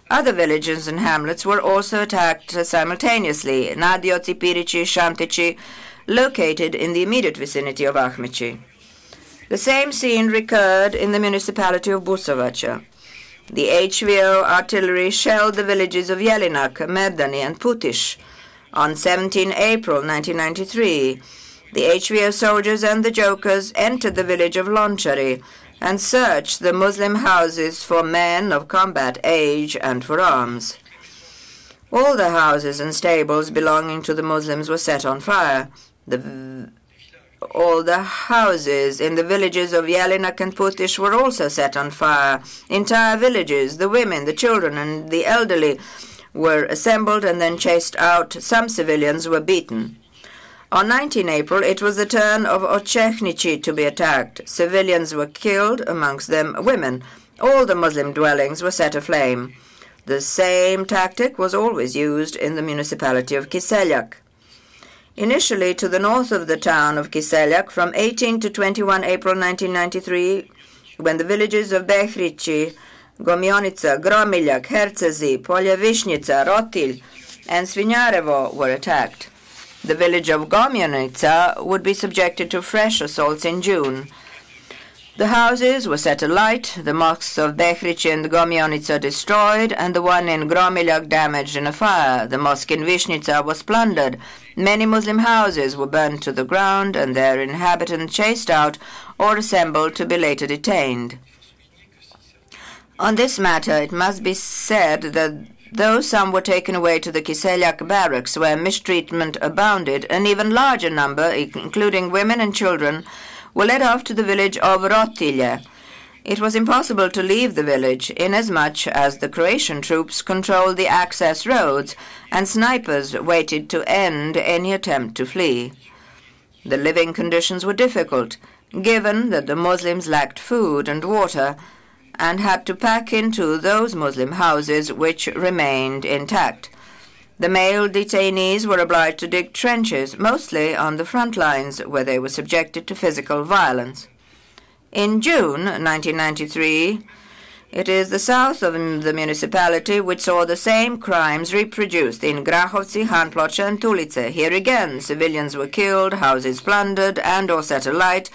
Other villages and hamlets were also attacked simultaneously, Nadioci, Pirici, Shantici, located in the immediate vicinity of Ahmici. The same scene recurred in the municipality of Busovaca. The HVO artillery shelled the villages of Jelinak, Merdani, and Putiš. On 17 April 1993, the HVO soldiers and the Jokers entered the village of Lonchari and searched the Muslim houses for men of combat age and for arms. All the houses and stables belonging to the Muslims were set on fire. All the houses in the villages of Jelinak and Putiš were also set on fire. Entire villages, the women, the children, and the elderly were assembled and then chased out. Some civilians were beaten. On 19 April, it was the turn of Ochechnici to be attacked. Civilians were killed, amongst them women. All the Muslim dwellings were set aflame. The same tactic was always used in the municipality of Kiseljak. Initially to the north of the town of Kiseljak, from 18 to 21 April 1993, when the villages of Behrici, Gomionica, Gromiljak, Hercezi, Poljevišnica, Rotilj, and Svinjarevo were attacked. The village of Gomionica would be subjected to fresh assaults in June. The houses were set alight, the mosques of Behrici and Gomionica destroyed, and the one in Gromiljak damaged in a fire. The mosque in Višnica was plundered. Many Muslim houses were burned to the ground and their inhabitants chased out or assembled to be later detained. On this matter, it must be said that though some were taken away to the Kiseljak barracks where mistreatment abounded, an even larger number, including women and children, were led off to the village of Rotilje. It was impossible to leave the village, inasmuch as the Croatian troops controlled the access roads and snipers waited to end any attempt to flee. The living conditions were difficult, given that the Muslims lacked food and water and had to pack into those Muslim houses which remained intact. The male detainees were obliged to dig trenches, mostly on the front lines, where they were subjected to physical violence. In June 1993, it is the south of the municipality which saw the same crimes reproduced in Grahovci, Hanploče, and Tulice. Here again, civilians were killed, houses plundered and or set alight,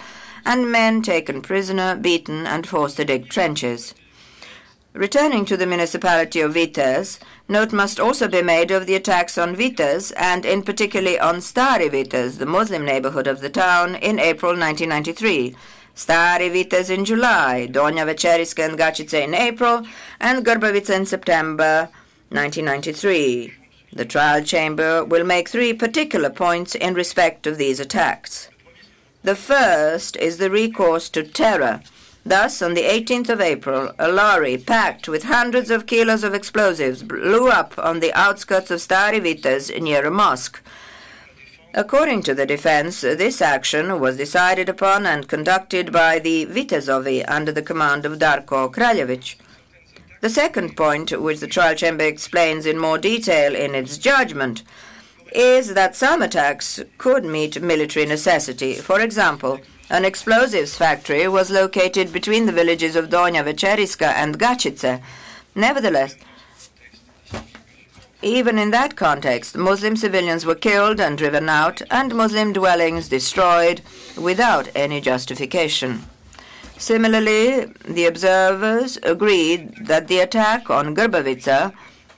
and men taken prisoner, beaten, and forced to dig trenches. Returning to the municipality of Vitez, note must also be made of the attacks on Vitez, and in particular on Stari Vitez, the Muslim neighborhood of the town, in April 1993. Stari Vitez in July, Donja Večeriska and Gačice in April, and Grbavica in September 1993. The trial chamber will make three particular points in respect of these attacks. The first is the recourse to terror. Thus, on the 18th of April, a lorry packed with hundreds of kilos of explosives blew up on the outskirts of Stari Vitez near a mosque. According to the defense, this action was decided upon and conducted by the Vitezovi under the command of Darko Kraljević. The second point, which the trial chamber explains in more detail in its judgment, is that some attacks could meet military necessity. For example, an explosives factory was located between the villages of Donja Večeriska and Gačice. Nevertheless, even in that context, Muslim civilians were killed and driven out, and Muslim dwellings destroyed without any justification. Similarly, the observers agreed that the attack on Grbavica,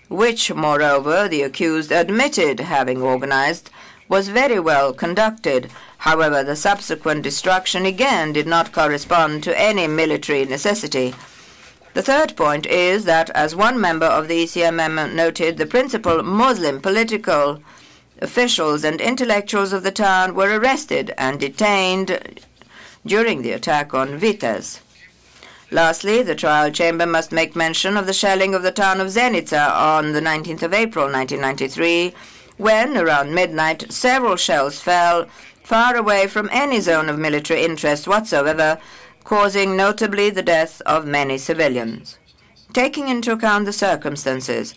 which, moreover, the accused admitted having organized, was very well conducted. However, the subsequent destruction again did not correspond to any military necessity. The third point is that, as one member of the ECMM noted, the principal Muslim political officials and intellectuals of the town were arrested and detained during the attack on Vitez. Lastly, the trial chamber must make mention of the shelling of the town of Zenica on the 19th of April 1993, when, around midnight, several shells fell far away from any zone of military interest whatsoever, causing notably the death of many civilians. Taking into account the circumstances,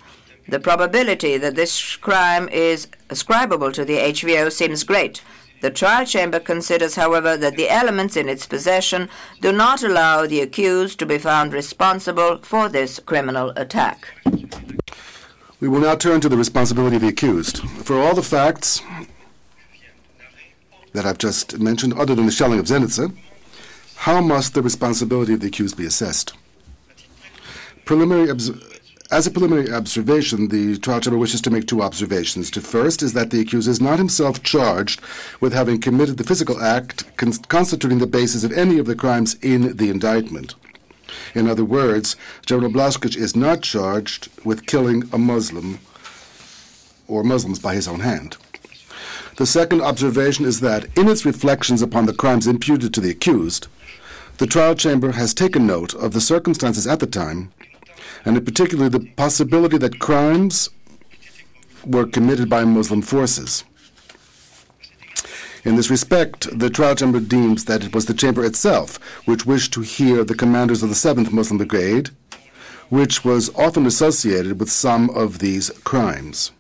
the probability that this crime is ascribable to the HVO seems great. The trial chamber considers, however, that the elements in its possession do not allow the accused to be found responsible for this criminal attack. We will now turn to the responsibility of the accused. For all the facts that I've just mentioned, other than the shelling of Zenica, how must the responsibility of the accused be assessed? As a preliminary observation, the trial chamber wishes to make two observations. The first is that the accused is not himself charged with having committed the physical act constituting the basis of any of the crimes in the indictment. In other words, General Blaškić is not charged with killing a Muslim or Muslims by his own hand. The second observation is that in its reflections upon the crimes imputed to the accused, the trial chamber has taken note of the circumstances at the time, and in particular the possibility that crimes were committed by Muslim forces. In this respect, the trial chamber deems that it was the chamber itself which wished to hear the commanders of the 7th Muslim Brigade, which was often associated with some of these crimes.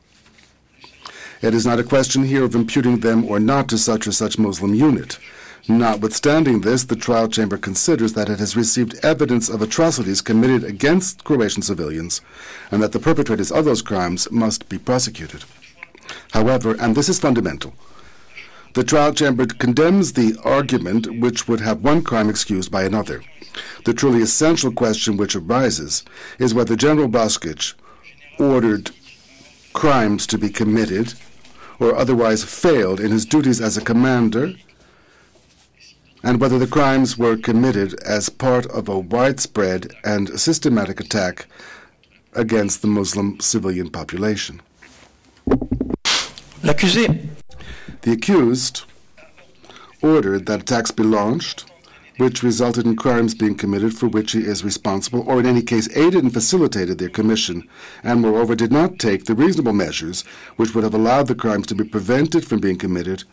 It is not a question here of imputing them or not to such or such Muslim unit. Notwithstanding this, the trial chamber considers that it has received evidence of atrocities committed against Croatian civilians and that the perpetrators of those crimes must be prosecuted. However, and this is fundamental, the trial chamber condemns the argument which would have one crime excused by another. The truly essential question which arises is whether General Blaškić ordered crimes to be committed or otherwise failed in his duties as a commander, and whether the crimes were committed as part of a widespread and systematic attack against the Muslim civilian population. L'accusé. The accused ordered that attacks be launched, which resulted in crimes being committed for which he is responsible, or in any case aided and facilitated their commission, and moreover did not take the reasonable measures which would have allowed the crimes to be prevented from being committed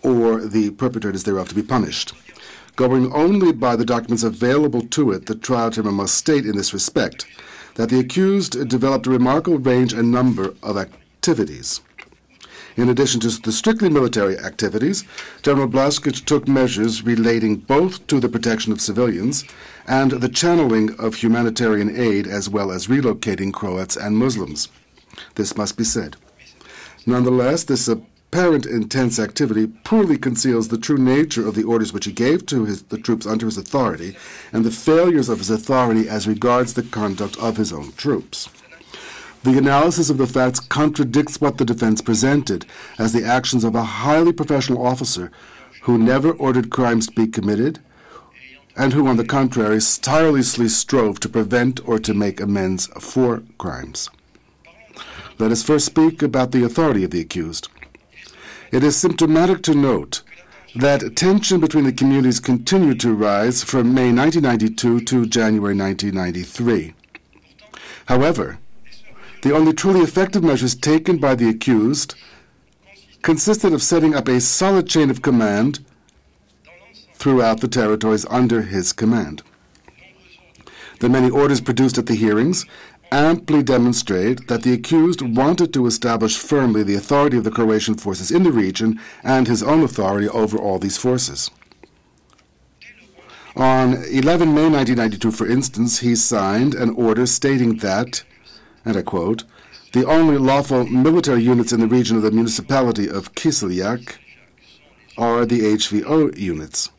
or the perpetrators thereof to be punished. Going only by the documents available to it, the trial chamber must state in this respect that the accused developed a remarkable range and number of activities. In addition to the strictly military activities, General Blaškić took measures relating both to the protection of civilians and the channeling of humanitarian aid, as well as relocating Croats and Muslims. This must be said. Nonetheless, this apparent intense activity poorly conceals the true nature of the orders which he gave to the troops under his authority and the failures of his authority as regards the conduct of his own troops. The analysis of the facts contradicts what the defense presented as the actions of a highly professional officer who never ordered crimes to be committed and who, on the contrary, tirelessly strove to prevent or to make amends for crimes. Let us first speak about the authority of the accused. It is symptomatic to note that tension between the communities continued to rise from May 1992 to January 1993. However, the only truly effective measures taken by the accused consisted of setting up a solid chain of command throughout the territories under his command. The many orders produced at the hearings amply demonstrate that the accused wanted to establish firmly the authority of the Croatian forces in the region and his own authority over all these forces. On 11 May 1992, for instance, he signed an order stating that, and I quote, "The only lawful military units in the region of the municipality of Kiseljak are the HVO units."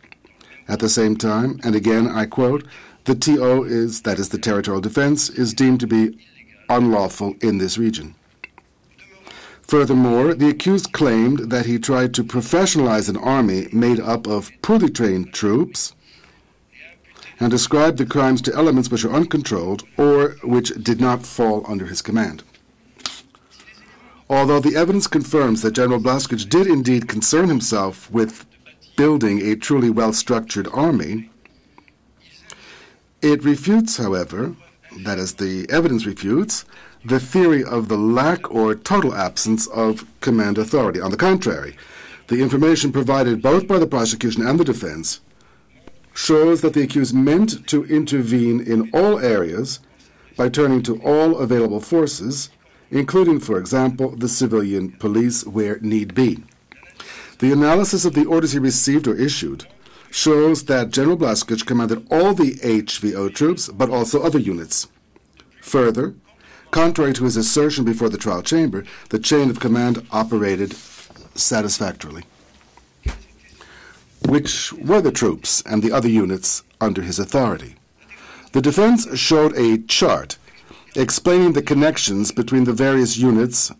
At the same time, and again I quote, "The TO is, that is the territorial defense, is deemed to be unlawful in this region." Furthermore, the accused claimed that he tried to professionalize an army made up of poorly trained troops and described the crimes to elements which are uncontrolled or which did not fall under his command. Although the evidence confirms that General Blaškić did indeed concern himself with building a truly well-structured army, it refutes, however, that is, the evidence refutes, the theory of the lack or total absence of command authority. On the contrary, the information provided both by the prosecution and the defense shows that the accused meant to intervene in all areas by turning to all available forces, including, for example, the civilian police where need be. The analysis of the orders he received or issued shows that General Blaškić commanded all the HVO troops, but also other units. Further, Contrary to his assertion before the trial chamber, the chain of command operated satisfactorily. Which were the troops and the other units under his authority? The defense showed a chart explaining the connections between the various units,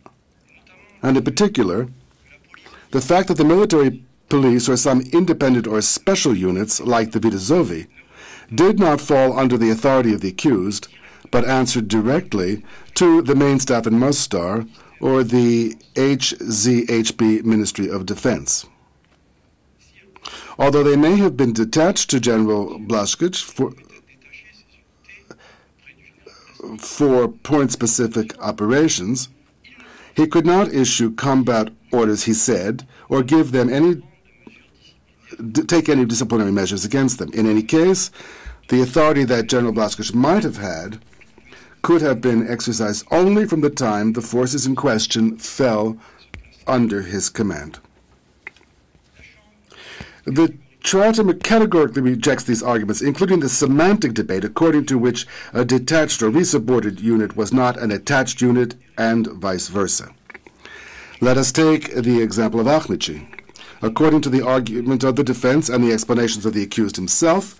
and in particular, the fact that the military police or some independent or special units, like the Vidazovi, did not fall under the authority of the accused, but answered directly to the main staff in Mostar or the HZHB Ministry of Defense. Although they may have been detached to General Blaškić for point-specific operations, he could not issue combat orders, he said, or give them take any disciplinary measures against them. In any case, the authority that General Blaškić might have had could have been exercised only from the time the forces in question fell under his command. The trial chamber categorically rejects these arguments, including the semantic debate according to which a detached or resupported unit was not an attached unit and vice versa. Let us take the example of ICTY. According to the argument of the defense and the explanations of the accused himself,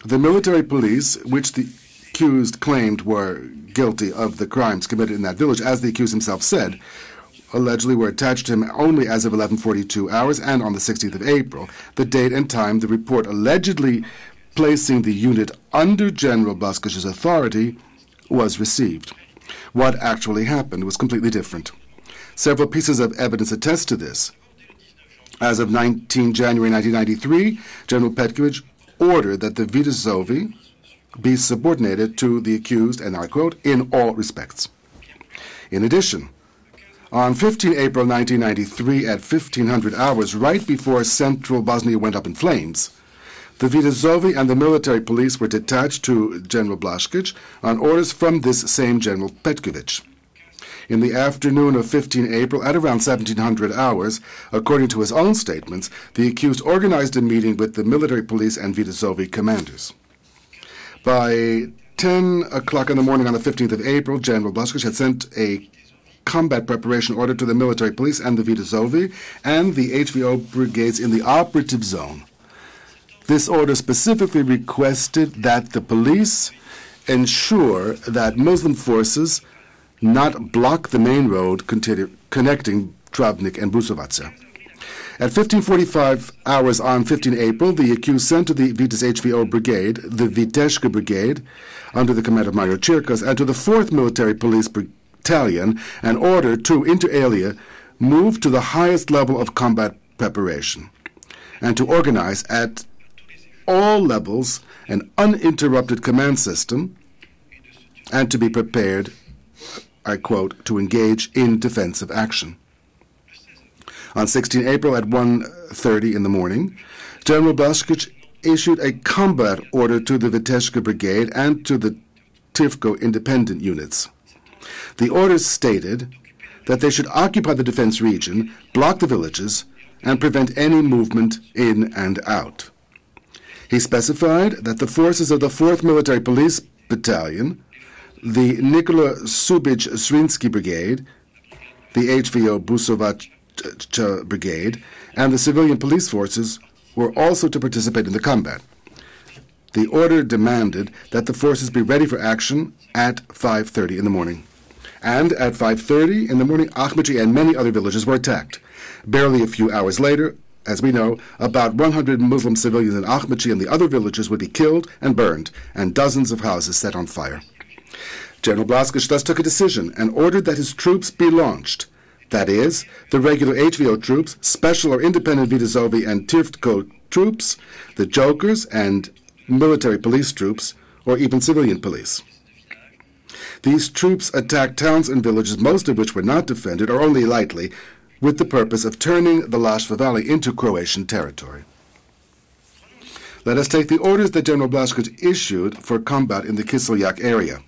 the military police, which the accused claimed were guilty of the crimes committed in that village, as the accused himself said, allegedly were attached to him only as of 11:42 hours and on the 16th of April, the date and time the report allegedly placing the unit under General Blaškić's authority was received. What actually happened was completely different. Several pieces of evidence attest to this. As of 19 January 1993, General Petković ordered that the Vidazovi be subordinated to the accused, and I quote, in all respects. In addition, on 15 April 1993 at 1500 hours, right before Central Bosnia went up in flames, the Vidazovi and the military police were detached to General Blaškić on orders from this same General Petković. In the afternoon of 15 April, at around 1700 hours, according to his own statements, the accused organized a meeting with the military police and Vidazovi commanders. By 10 o'clock in the morning on the 15th of April, General Blaškić had sent a combat preparation order to the military police and the Vidazovi and the HVO brigades in the Operative Zone. This order specifically requested that the police ensure that Muslim forces not block the main road connecting Travnik and Busovaca. At 15:45 hours on 15 April, the accused sent to the Vitas HVO brigade, the Viteshka brigade, under the command of Major Chirkas, and to the 4th Military Police Battalion, an order to, inter alia, move to the highest level of combat preparation, and to organize at all levels an uninterrupted command system, and to be prepared, I quote, to engage in defensive action. On 16 April at 1:30 in the morning, General Blaškić issued a combat order to the Viteshka Brigade and to the Tivko independent units. The orders stated that they should occupy the defense region, block the villages, and prevent any movement in and out. He specified that the forces of the 4th Military Police Battalion, the Nikola Subic Srinsky Brigade, the HVO Busovac Brigade, and the civilian police forces were also to participate in the combat. The order demanded that the forces be ready for action at 5:30 in the morning. And at 5:30 in the morning, Ahmedji and many other villages were attacked. Barely a few hours later, as we know, about 100 Muslim civilians in Ahmedji and the other villages would be killed and burned, and dozens of houses set on fire. General Blaškić thus took a decision and ordered that his troops be launched. That is, the regular HVO troops, special or independent Vidazovi and Tivko troops, the Jokers and military police troops, or even civilian police. These troops attacked towns and villages, most of which were not defended, or only lightly, with the purpose of turning the Lashva Valley into Croatian territory. Let us take the orders that General Blaškić issued for combat in the Kiseljak area.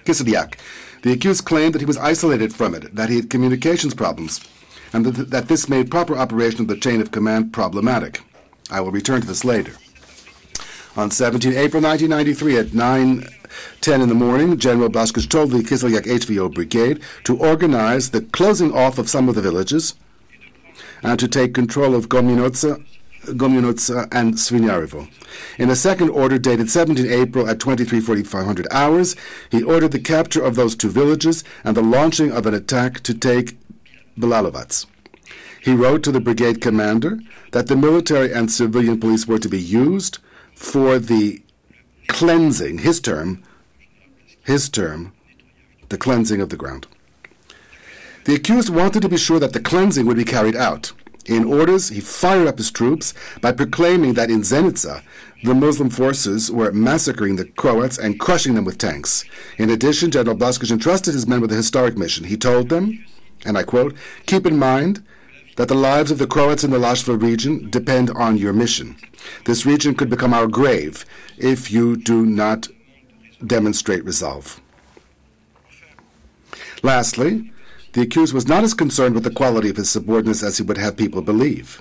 Kiseljak. The accused claimed that he was isolated from it, that he had communications problems, and that this made proper operation of the chain of command problematic. I will return to this later. On 17 April 1993 at 9:10 in the morning, General Blaškić told the Kislyak HVO brigade to organize the closing off of some of the villages and to take control of Gominoca and Svinjarevo. In a second order dated 17 April at 23:45 hours, he ordered the capture of those two villages and the launching of an attack to take Belalovac. He wrote to the brigade commander that the military and civilian police were to be used for the cleansing, his term, the cleansing of the ground. The accused wanted to be sure that the cleansing would be carried out. In orders, he fired up his troops by proclaiming that in Zenica, the Muslim forces were massacring the Croats and crushing them with tanks. In addition, General Blaškić entrusted his men with a historic mission. He told them, and I quote, "Keep in mind that the lives of the Croats in the Lashva region depend on your mission. This region could become our grave if you do not demonstrate resolve." Lastly, the accused was not as concerned with the quality of his subordinates as he would have people believe.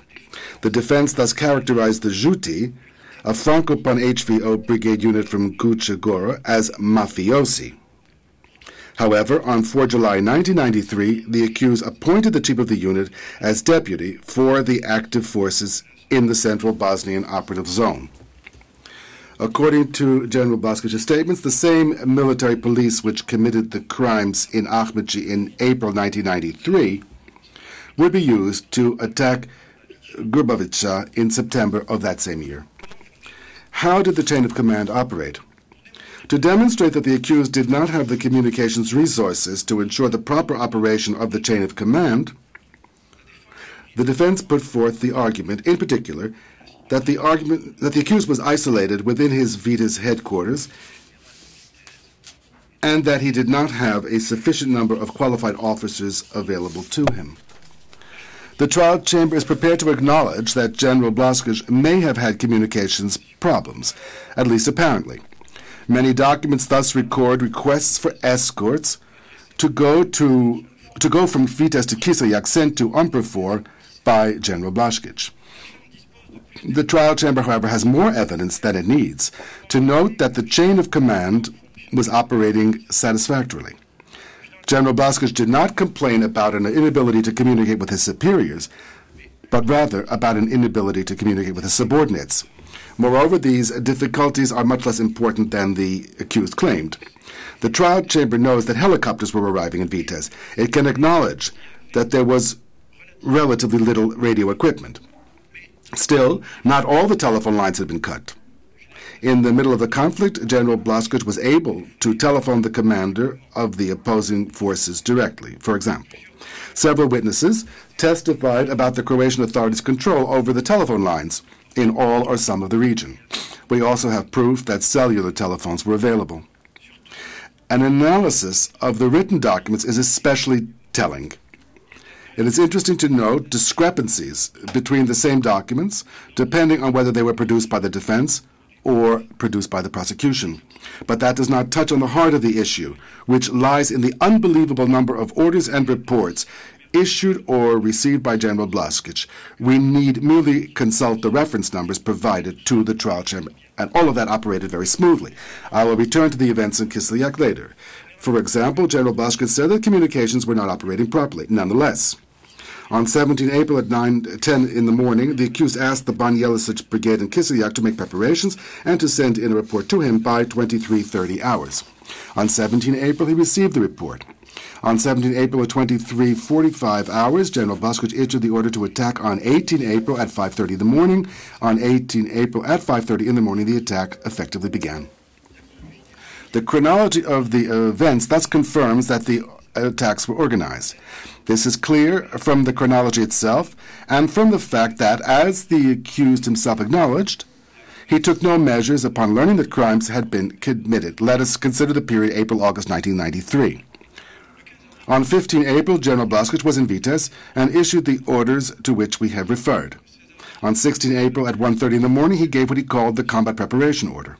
The defense thus characterized the Juti, a Francopan HVO brigade unit from Gucha Gora, as mafiosi. However, on 4 July 1993, the accused appointed the chief of the unit as deputy for the active forces in the Central Bosnian Operative Zone. According to General Blaškić's statements, the same military police which committed the crimes in Ahmedci in April 1993 would be used to attack Grubavica in September of that same year. How did the chain of command operate? To demonstrate that the accused did not have the communications resources to ensure the proper operation of the chain of command, the defense put forth the argument, in particular, that the accused was isolated within his Vitas headquarters and that he did not have a sufficient number of qualified officers available to him. The trial chamber is prepared to acknowledge that General Blaškić may have had communications problems, at least apparently. Many documents thus record requests for escorts to go from Vitas to Kislyak sent to Umperfor by General Blaškić. The trial chamber, however, has more evidence than it needs to note that the chain of command was operating satisfactorily. General Blaškić did not complain about an inability to communicate with his superiors, but rather about an inability to communicate with his subordinates. Moreover, these difficulties are much less important than the accused claimed. The trial chamber knows that helicopters were arriving in Vitas. It can acknowledge that there was relatively little radio equipment. Still, not all the telephone lines had been cut. In the middle of the conflict, General Blaškić was able to telephone the commander of the opposing forces directly, for example. Several witnesses testified about the Croatian authorities' control over the telephone lines in all or some of the region. We also have proof that cellular telephones were available. An analysis of the written documents is especially telling. It is interesting to note discrepancies between the same documents, depending on whether they were produced by the defense or produced by the prosecution. But that does not touch on the heart of the issue, which lies in the unbelievable number of orders and reports issued or received by General Blaškić. We need merely consult the reference numbers provided to the trial chamber, and all of that operated very smoothly. I will return to the events in Kislyak later. For example, General Blaškić said that communications were not operating properly. Nonetheless, on 17 April at 9:10 in the morning, the accused asked the Ban Jelicic brigade in Kislyak to make preparations and to send in a report to him by 23:30 hours. On 17 April, he received the report. On 17 April at 23:45 hours, General Blaškić issued the order to attack on 18 April at 5:30 in the morning. On 18 April at 5:30 in the morning, the attack effectively began. The chronology of the events thus confirms that the attacks were organized. This is clear from the chronology itself and from the fact that, as the accused himself acknowledged, he took no measures upon learning that crimes had been committed. Let us consider the period April-August 1993. On 15 April, General Blaškić was in Vitas and issued the orders to which we have referred. On 16 April at 1:30 in the morning, he gave what he called the combat preparation order.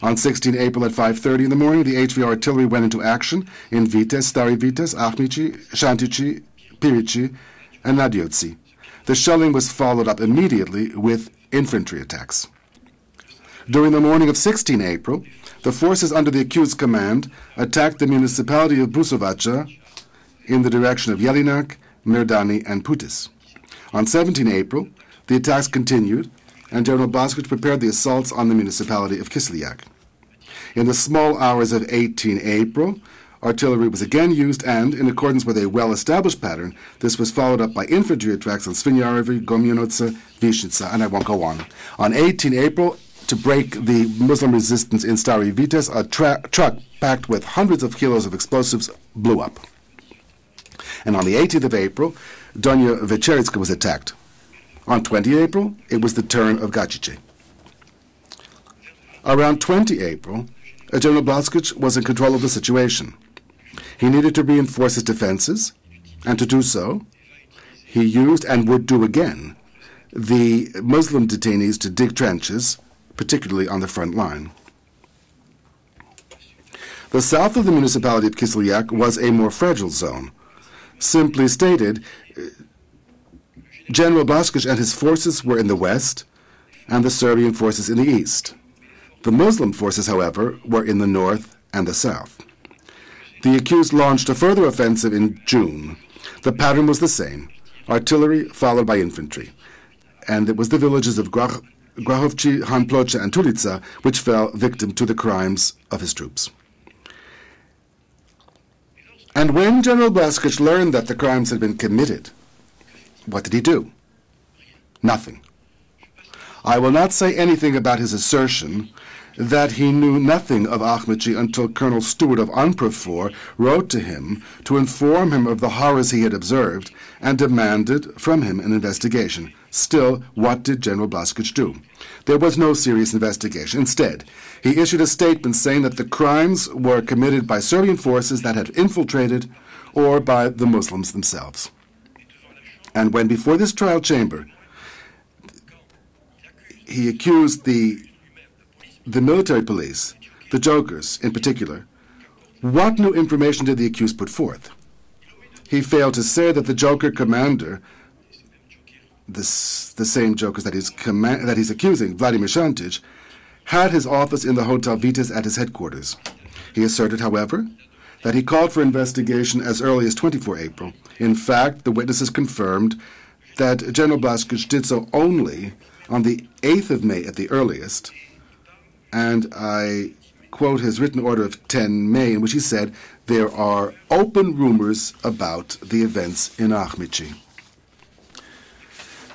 On 16 April at 5:30 in the morning, the HVO artillery went into action in Vitas, Stari Vitas, Ahmici, Šantići, Pirici, and Nadioci. The shelling was followed up immediately with infantry attacks. During the morning of 16 April, the forces under the accused's command attacked the municipality of Busovaca in the direction of Jelinak, Mirdani, and Putis. On 17 April, the attacks continued, and General Blaškić prepared the assaults on the municipality of Kislyak. In the small hours of 18 April, artillery was again used, and, in accordance with a well-established pattern, this was followed up by infantry attacks on Svinjarevo, Gomjanoce, Višnjica, and I won't go on. On 18 April, to break the Muslim resistance in Stari Vites, a truck packed with hundreds of kilos of explosives blew up. And on the 18th of April, Donja Večeritska was attacked. On 20 April, it was the turn of Gačiće. Around 20 April, General Blaškić was in control of the situation. He needed to reinforce his defenses, and to do so, he used, and would do again, the Muslim detainees to dig trenches, particularly on the front line. The south of the municipality of Kislyak was a more fragile zone. Simply stated, General Blaškić and his forces were in the west, and the Serbian forces in the east. The Muslim forces, however, were in the north and the south. The accused launched a further offensive in June. The pattern was the same, artillery followed by infantry, and it was the villages of Grahovci, Hanploce, and Tulica which fell victim to the crimes of his troops. And when General Blaškić learned that the crimes had been committed, what did he do? Nothing. I will not say anything about his assertion that he knew nothing of Ahmici until Colonel Stewart of UNPROFOR wrote to him to inform him of the horrors he had observed and demanded from him an investigation. Still, what did General Blaškić do? There was no serious investigation. Instead, he issued a statement saying that the crimes were committed by Serbian forces that had infiltrated or by the Muslims themselves. And when before this trial chamber, he accused the military police, the jokers in particular, what new information did the accused put forth? He failed to say that the joker commander, the same jokers that he's accusing, Vladimir Šantić, had his office in the Hotel Vites at his headquarters. He asserted, however, that he called for investigation as early as 24 April. In fact, the witnesses confirmed that General Blaškić did so only on the 8th of May at the earliest, and I quote his written order of 10 May, in which he said, "There are open rumors about the events in Ahmici."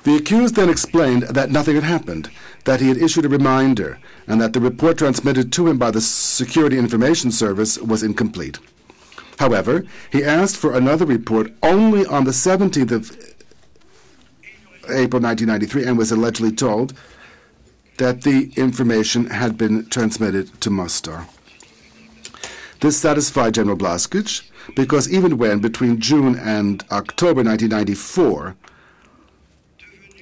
The accused then explained that nothing had happened, that he had issued a reminder, and that the report transmitted to him by the Security Information Service was incomplete. However, he asked for another report only on the 17th of April 1993 and was allegedly told that the information had been transmitted to Mostar. This satisfied General Blaškić because even when, between June and October 1994,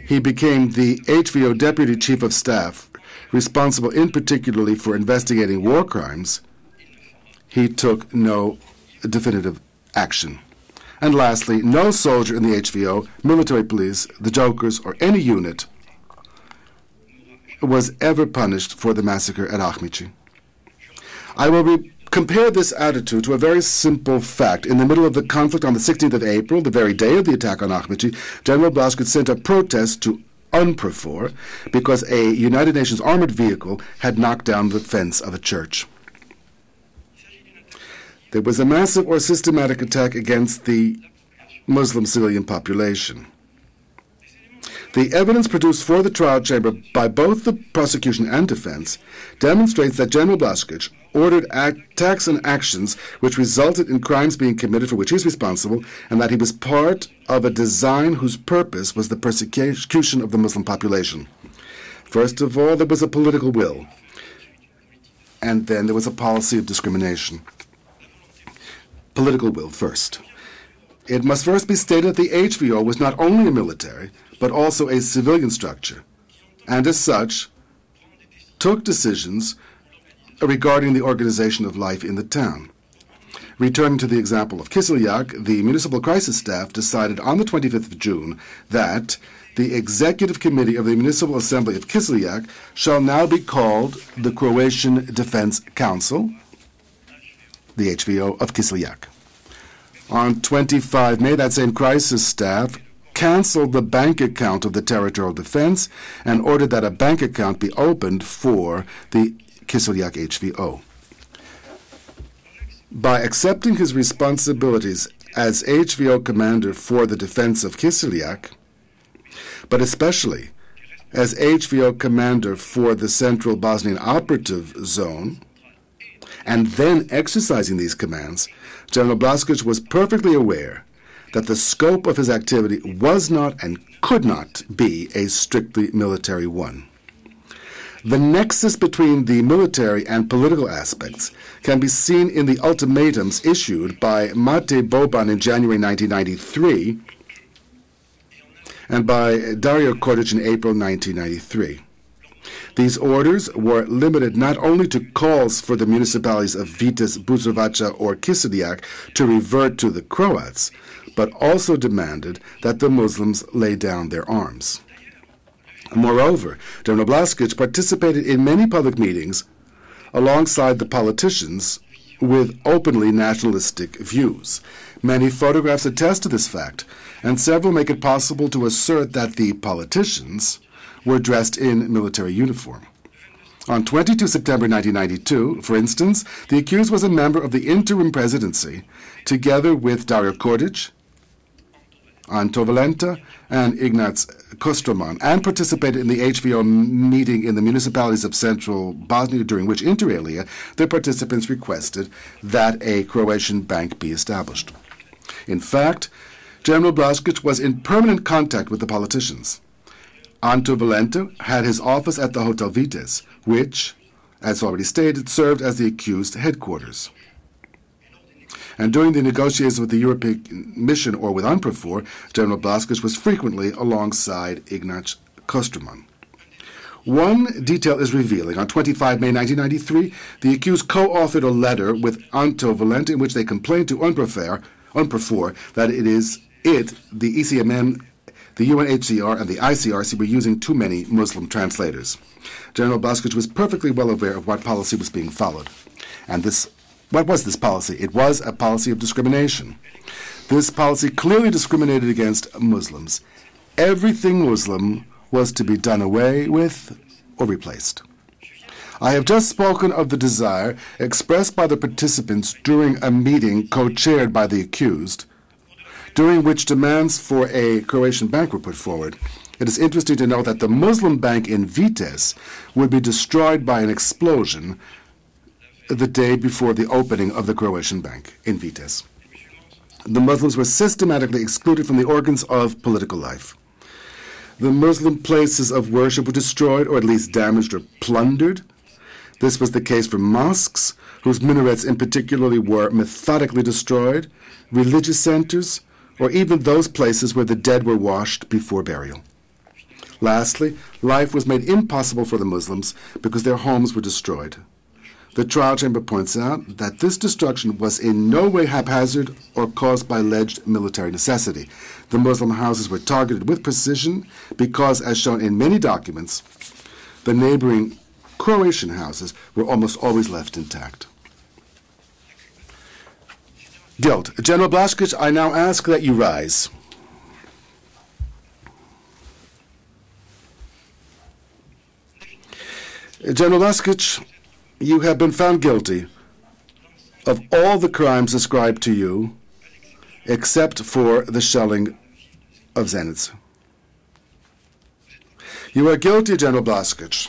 he became the HVO Deputy Chief of Staff, responsible in particularly for investigating war crimes, he took no definitive action. And lastly, no soldier in the HVO, military police, the jokers, or any unit was ever punished for the massacre at Ahmici. I will compare this attitude to a very simple fact. In the middle of the conflict on the 16th of April, the very day of the attack on Ahmici, General Blaškić sent a protest to UNPROFOR because a United Nations armored vehicle had knocked down the fence of a church. There was a massive or systematic attack against the Muslim civilian population. The evidence produced for the trial chamber by both the prosecution and defense demonstrates that General Blaškić ordered attacks and actions which resulted in crimes being committed for which he is responsible, and that he was part of a design whose purpose was the persecution of the Muslim population. First of all, there was a political will, and then there was a policy of discrimination. Political will first. It must first be stated that the HVO was not only a military, but also a civilian structure, and as such, took decisions regarding the organization of life in the town. Returning to the example of Kislyak, the municipal crisis staff decided on the 25th of June that the Executive Committee of the Municipal Assembly of Kislyak shall now be called the Croatian Defense Council, the HVO of Kislyak. On 25 May, that same crisis staff canceled the bank account of the Territorial Defense and ordered that a bank account be opened for the Kislyak HVO. By accepting his responsibilities as HVO commander for the defense of Kislyak, but especially as HVO commander for the Central Bosnian Operative Zone, and then exercising these commands, General Blaškić was perfectly aware that the scope of his activity was not and could not be a strictly military one. The nexus between the military and political aspects can be seen in the ultimatums issued by Mate Boban in January 1993 and by Dario Kordic in April 1993. These orders were limited not only to calls for the municipalities of Vitez, Buzovaca, or Kislyak to revert to the Croats, but also demanded that the Muslims lay down their arms. Moreover, General Blaškić participated in many public meetings alongside the politicians with openly nationalistic views. Many photographs attest to this fact, and several make it possible to assert that the politicians were dressed in military uniform. On 22 September 1992, for instance, the accused was a member of the interim presidency, together with Dario Kordic, Anto Valenta, and Ignaz Kostoman, and participated in the HVO meeting in the municipalities of Central Bosnia, during which, inter alia, the participants requested that a Croatian bank be established. In fact, General Blaškić was in permanent contact with the politicians. Anto Valenta had his office at the Hotel Vitez, which, as already stated, served as the accused headquarters. And during the negotiations with the European Mission or with UNPROFOR, General Blaškić was frequently alongside Ignaz Kostoman. One detail is revealing. On 25 May 1993, the accused co-authored a letter with Anto Valenta in which they complained to UNPROFOR that the ECMM, the UNHCR, and the ICRC were using too many Muslim translators. General Blaškić was perfectly well aware of what policy was being followed. And what was this policy? It was a policy of discrimination. This policy clearly discriminated against Muslims. Everything Muslim was to be done away with or replaced. I have just spoken of the desire expressed by the participants during a meeting co-chaired by the accused, during which demands for a Croatian bank were put forward. It is interesting to note that the Muslim bank in Vitez would be destroyed by an explosion the day before the opening of the Croatian bank in Vitez. The Muslims were systematically excluded from the organs of political life. The Muslim places of worship were destroyed or at least damaged or plundered. This was the case for mosques, whose minarets in particular were methodically destroyed, religious centers, or even those places where the dead were washed before burial. Lastly, life was made impossible for the Muslims because their homes were destroyed. The trial chamber points out that this destruction was in no way haphazard or caused by alleged military necessity. The Muslim houses were targeted with precision because, as shown in many documents, the neighboring Croatian houses were almost always left intact. Guilt. General Blaškić, I now ask that you rise. General Blaškić, you have been found guilty of all the crimes ascribed to you except for the shelling of Zenica. You are guilty, General Blaškić,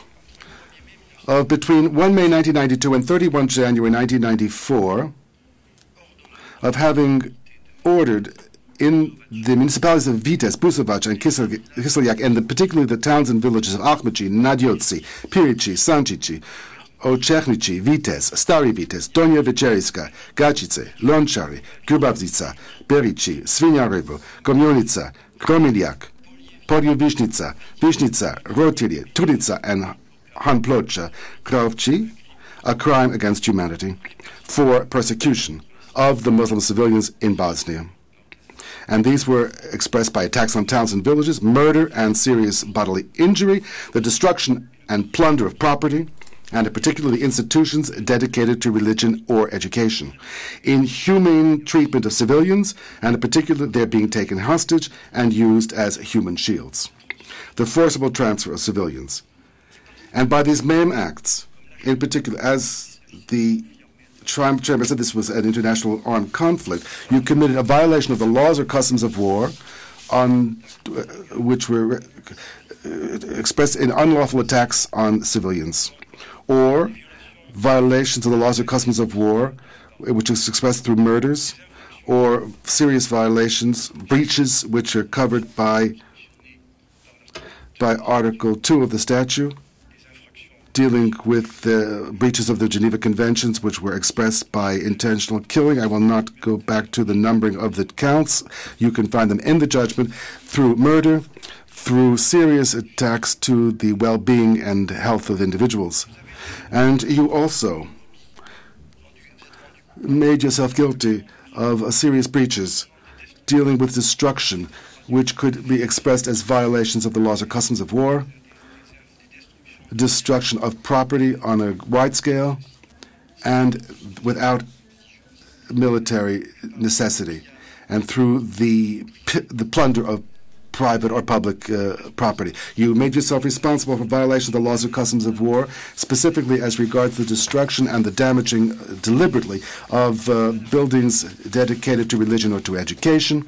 of between 1 May 1992 and 31 January 1994 of having ordered in the municipalities of Vitez, Buzovac, and Kislyak, and particularly the towns and villages of Ahmići, Nadjoci, Pirići, Sančići, Očehnići, Vitez, Stari Vitez, Donja Večeriska, Gačice, Lončari, Grubavzica, Berići, Svinjarevo, Komjonica, Kromiljak, Podjevišnica, Višnica, Rotirje, Tunica, and Hanploča, Krovci, a crime against humanity, for persecution of the Muslim civilians in Bosnia. and these were expressed by attacks on towns and villages, murder and serious bodily injury, the destruction and plunder of property, and particularly institutions dedicated to religion or education, inhumane treatment of civilians, and in particular their being taken hostage and used as human shields, the forcible transfer of civilians. And by these MAME acts, in particular, as the Chamber said this was an international armed conflict, you committed a violation of the laws or customs of war on which were expressed in unlawful attacks on civilians, or violations of the laws or customs of war, which is expressed through murders, or serious violations, breaches, which are covered by Article 2 of the statute, dealing with the breaches of the Geneva Conventions, which were expressed by intentional killing. I will not go back to the numbering of the counts. You can find them in the judgment, through murder, through serious attacks to the well-being and health of individuals. And you also made yourself guilty of serious breaches dealing with destruction, which could be expressed as violations of the laws or customs of war, destruction of property on a wide scale, and without military necessity, and through the plunder of private or public property. You made yourself responsible for violation of the laws and customs of war, specifically as regards the destruction and the damaging deliberately of buildings dedicated to religion or to education.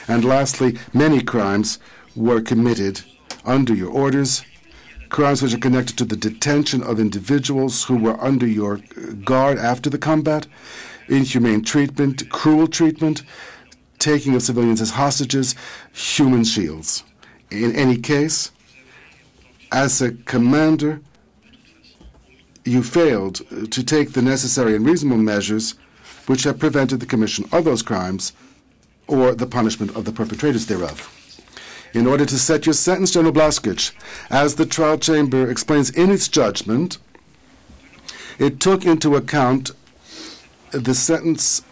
And lastly, many crimes were committed under your orders, crimes which are connected to the detention of individuals who were under your guard after the combat, inhumane treatment, cruel treatment, taking of civilians as hostages, human shields. In any case, as a commander, you failed to take the necessary and reasonable measures which have prevented the commission of those crimes or the punishment of the perpetrators thereof. In order to set your sentence, General Blaškić, as the trial chamber explains in its judgment, it took into account the sentence,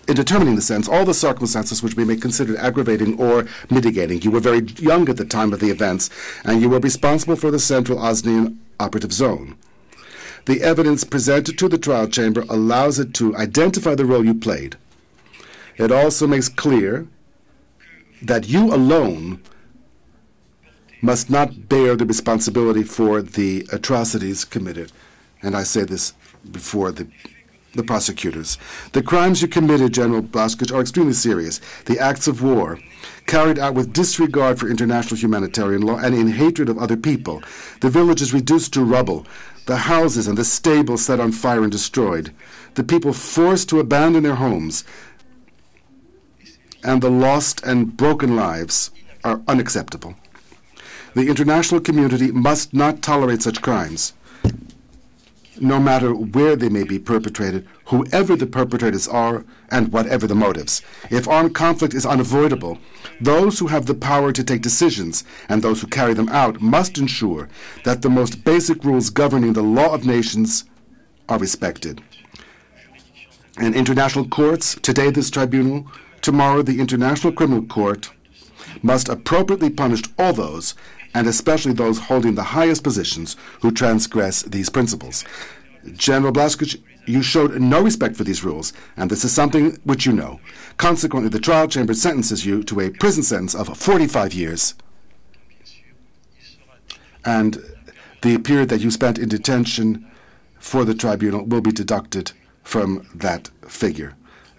in determining the sentence, all the circumstances which we may consider aggravating or mitigating. You were very young at the time of the events, and you were responsible for the Central Bosnian Operative Zone. The evidence presented to the trial chamber allows it to identify the role you played. It also makes clear that you alone must not bear the responsibility for the atrocities committed. And I say this before the prosecutors. The crimes you committed, General Blaškić, are extremely serious. The acts of war, carried out with disregard for international humanitarian law and in hatred of other people. The villages reduced to rubble, the houses and the stables set on fire and destroyed, the people forced to abandon their homes, and the lost and broken lives are unacceptable. The international community must not tolerate such crimes, no matter where they may be perpetrated, whoever the perpetrators are, and whatever the motives. If armed conflict is unavoidable, those who have the power to take decisions and those who carry them out must ensure that the most basic rules governing the law of nations are respected. In international courts, today this tribunal, tomorrow the International Criminal Court, must appropriately punish all those, and especially those holding the highest positions, who transgress these principles. General Blaškić, you showed no respect for these rules, and this is something which you know. Consequently, the trial chamber sentences you to a prison sentence of 45 years. And the period that you spent in detention for the tribunal will be deducted from that figure,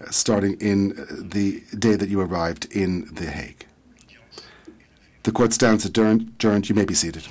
starting in the day that you arrived in The Hague. The court stands adjourned. You may be seated.